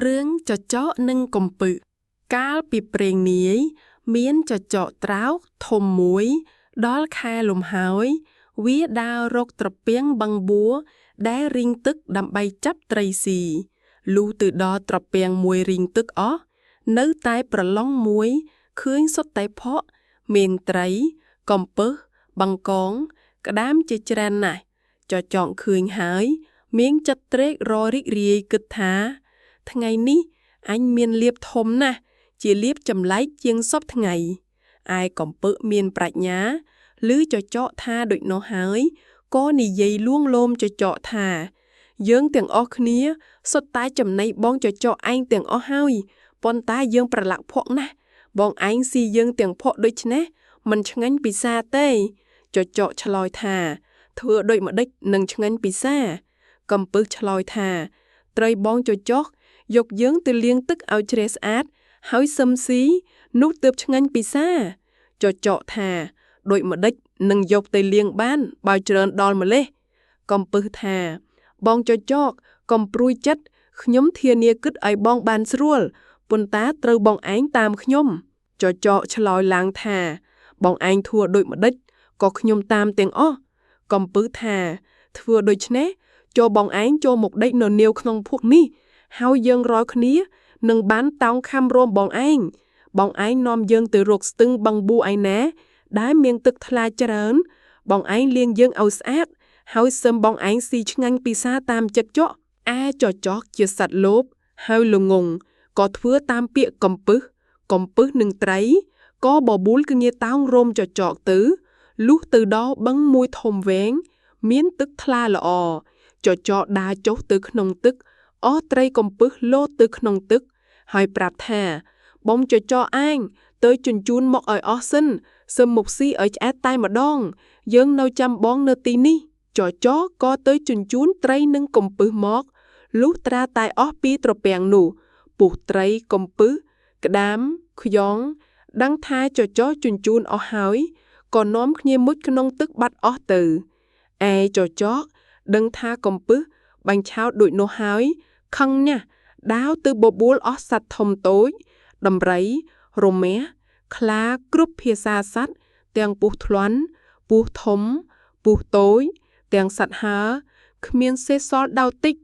រឿងចចកនិងកំពឹកាលពីព្រេងនាយមានចចកត្រោកធំមួយដល់ខែលំហើយវាដើររកត្រពាំងបឹងបួដែលរីងទឹកដើម្បីចាប់ត្រីស៊ីលុះទៅដល់ត្រពាំងមួយរីងទឹកអស់នៅតែប្រឡងមួយឃើញសុទ្ធតែផកមានត្រីកំពឹសបង្កងក្តាមជាច្រើនណាស់ចចកឃើញហើយមានចិត្តត្រេកររីករាយគិតថាថ្ងៃនេះអញមានលៀបធំណាស់ជាលៀបចម្លែកជាងសពថ្ងៃឯកំពឹសមានប្រាជ្ញាឮចចកថាដូចនោះហើយក៏និយាយលួងលោមចចកថាយើងទាំងអស់គ្នាសុទ្ធតែចំណៃបងចចកឯងទាំងអស់ហើយប៉ុន្តែយើងប្រឡាក់ភក់ណាស់បងឯងស៊ីយើងទាំងភក់ដូច្នេះមិនឆ្ងាញ់ពិសាទេចចកឆ្លើយថាធ្វើដូចម្ដេចនឹងឆ្ងាញ់ពិសាកំពឹសឆ្លើយថាត្រីបងចចកយកយើងទៅលាងទឹកឲ្យជ្រះស្អាតហើយសឹមស៊ីនោះទើបឆ្ងាញ់ពិសាចចកថាដូចម្ដេចនឹងយកទៅលាងបានបើច្រើនដល់ម្លេះកំពឹសថាបងចចកកុំព្រួយចិត្តខ្ញុំធានាគិតឲ្យបងបានស្រួលប៉ុន្តែត្រូវបងឯងតាមខ្ញុំចចកឆ្លើយឡើងថាបងឯងធួដូចម្ដេចក៏ខ្ញុំតាមទាំងអស់កំពឹសថាធ្វើដូច្នេះចូលបងឯងចូលមកដេកនៅនាវក្នុងភក់នេះហើយយើងរាល់គ្នានឹងបានតោងខំរួមបងឯងនាំយើងទៅរកស្ទឹងបឹងបួឯណាដែលមានទឹកថ្លាច្រើនបងឯងលាងយើងឲ្យស្អាតហើយសឹមបងឯងស៊ីឆ្ងាញ់ពិសាតាមចិត្តចកចចកជាសត្វលោភហើយល្ងងក៏ធ្វើតាមពាក្យកំពឹសនឹងត្រីក៏បបួលគ្នាតោងរោមចចកទៅលុះទៅដល់បឹងមួយធំវែងមានទឹកថ្លាល្អចចកដើរចុះទៅក្នុងទឹកអស់ត្រីកំពឹសលោតទៅក្នុងទឹកហើយប្រាប់ថាបងចចកឯងទៅជញ្ជូនមកឲ្យអស់សិនសឹមមកស៊ីឲ្យឆ្អែតតែម្ដងយើងនៅចាំបងនៅទីនេះចចកក៏ទៅជញ្ជូនត្រីនិងកំពឹសមកលុះត្រាតែអស់ពីត្រពាំងនោះពុះត្រីកំពឹសក្តាមខ្យងដឹងថាចចកជញ្ជូនអស់ហើយក៏នាំគ្នាមុជក្នុងទឹកបាត់អស់ទៅឯចចកដឹងថាកំពឹសបាញ់ឆោតដូចនោះហើយខឹងណាស់ដាវទៅបបួលអស់សត្វធំតូចដំរីរមាស់ខ្លាគ្រប់ភាសាសត្វទាំងពស់ថ្លាន់ពស់ធំពស់តូចទាំងសត្វហើគ្មានសេះសល់ដៅតិច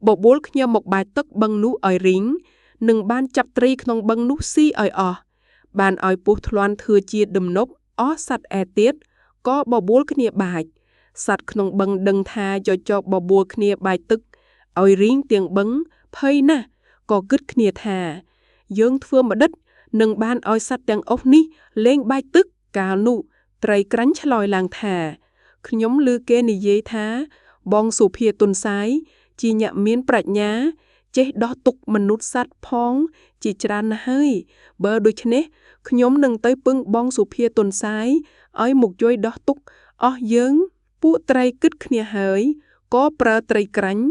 បបួលគ្នាមកបាយទឹកបឹងនោះឲ្យរីងនិងបានចាប់ត្រីក្នុងបឹងនោះស៊ីឲ្យអស់បានឲ្យពស់ថ្លាន់ធ្វើជាដំណប់អស់សត្វឯទៀតក៏បបួលគ្នាបាចសត្វក្នុងបឹងដឹងថាចចកបបួលគ្នាបាយទឹកឲ្យរីងទាំងបឹងភ័យណាស់ក៏គិតគ្នាថាយើងធ្វើម្ដិតនឹងបានឲ្យសត្វទាំងអស់នេះលេងបាយទឹកកាលនោះត្រីក្រាញ់ឆ្លើយឡើងថាខ្ញុំឮគេនិយាយថាបងសុភាទុនសាយជាអ្នកមានប្រាជ្ញាចេះដោះទុកមនុស្សសត្វផងជាច្រើនណាស់ហើយបើដូច្នេះខ្ញុំនឹងទៅពឹងបងសុភាទុនសាយឲ្យមកជួយដោះទុកអស់យើងពួកត្រីគិតគ្នាហើយក៏ប្រើត្រីក្រាញ់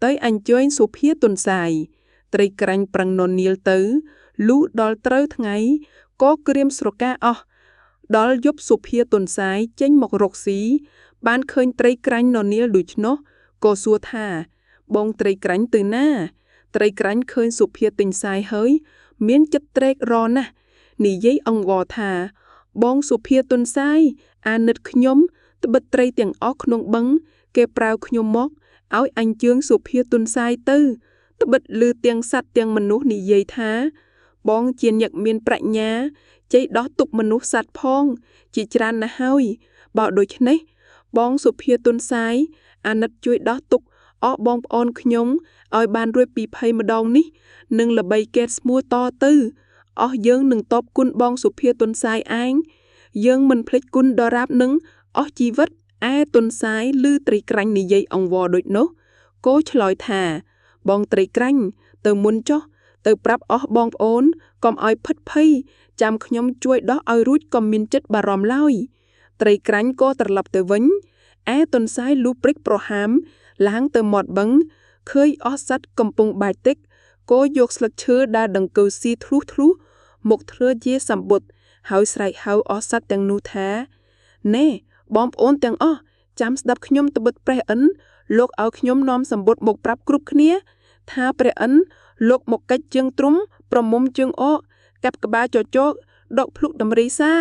ទៅអញ្ជើញសុភាទុនសាយត្រីក្រាញ់ប្រឹងននៀលទៅលុះដល់ត្រូវថ្ងៃក៏ក្រៀមស្រកាអស់ដល់យប់សុភាទុនសាយចេញមករកស៊ីបានឃើញត្រីក្រាញ់ននៀលដូច្នោះក៏សួរថាបងត្រីក្រាញ់ទៅណាត្រីក្រាញ់ឃើញសុភាទុនសាយហើយមានចិត្តត្រេករណាស់និយាយអង្វរថាបងសុភាទុនសាយអាណិតខ្ញុំត្បិតត្រីទាំងអស់ក្នុងបឹងគេប្រើខ្ញុំមកឲ្យអញ្ជើញសុភាទុនសាយទៅត្បិតឮទាំងសត្វទាំងមនុស្សនិយាយថាបងជាអ្នកមានប្រាជ្ញាចេះដោះទុកមនុស្សសត្វផងជាច្រើនណាស់ហើយបើដូច្នេះបងសុភាទុនសាយអាណិតជួយដោះទុកអស់បងប្អូនខ្ញុំឲ្យបានរួចពីភ័យម្ដងនេះនឹងល្បីកេតស្មួតទៅអស់យើងនឹងតបគុណបងសុភាទុនសាយឯងយើងមិនភ្លេចគុណដរាបនឹងអស់ជីវិតឯទុនសាយឮត្រីក្រាញ់និយាយអង្វរដូចនោះក៏ឆ្លើយថាបងត្រីក្រាញ់ទៅមុនចុះទៅប្រាប់អស់បងប្អូនកុំឲ្យផិតភ័យចាំខ្ញុំជួយដោះឲ្យរួចកុំមានចិត្តបារម្ភឡើយត្រីក្រាញ់ក៏ត្រឡប់ទៅវិញឯទុនសាយលូព្រិចប្រហាមឡើងទៅមាត់បឹងឃើញអស់សត្វកំពុងបាយទឹកក៏យកស្លឹកឈើដែលដង្កូវស៊ីធ្លុះមកធ្វើជាសម្បុត្រហើយស្រែកហៅអស់សត្វទាំងនោះថាណែបងប្អូនទាំងអស់ចាំស្ដាប់ខ្ញុំត្បិតព្រះឥន្ទលោកឲ្យខ្ញុំនាំសម្បុត្រមកប្រាប់គ្រប់គ្នាថាព្រះឥន្ទ លោកមកកិច្ចជើងទ្រុំប្រមុំជើងអកកាប់ក្បាលចចកដកភ្លុកដំរីសា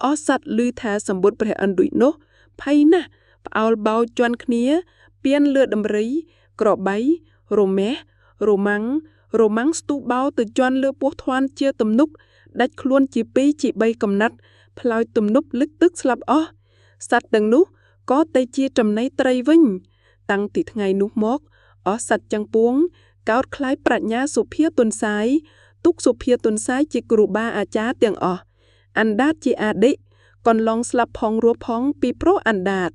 អស់សัตว์ឮថាសម្បត្តិព្រះឥន្ទដូចនោះភ័យណាស់ផ្អោលបោជន់គ្នាពៀនលឿដំរីក្របីរមាស់រម៉ាំងស្ទុះបោទៅជន់លឿពោះធាន់ជាទំនុកដាច់ខ្លួនជា2ជា3កំណាត់ផ្លោយទំនប់លឹកទឹកស្លាប់អស់សត្វទាំងនោះក៏ទៅជាចំណីត្រីវិញតាំងពីថ្ងៃនោះមកអស់សត្វទាំងពួងកោតខ្លាយប្រាជ្ញាសុភាទុនសាយទុកសុភាទុនសាយជាគ្រូបាអាចារ្យទាំងអស់អណ្ដាតជាអាឌិកនឡងស្លាប់ផងរស់ផងពីព្រោះអណ្ដាត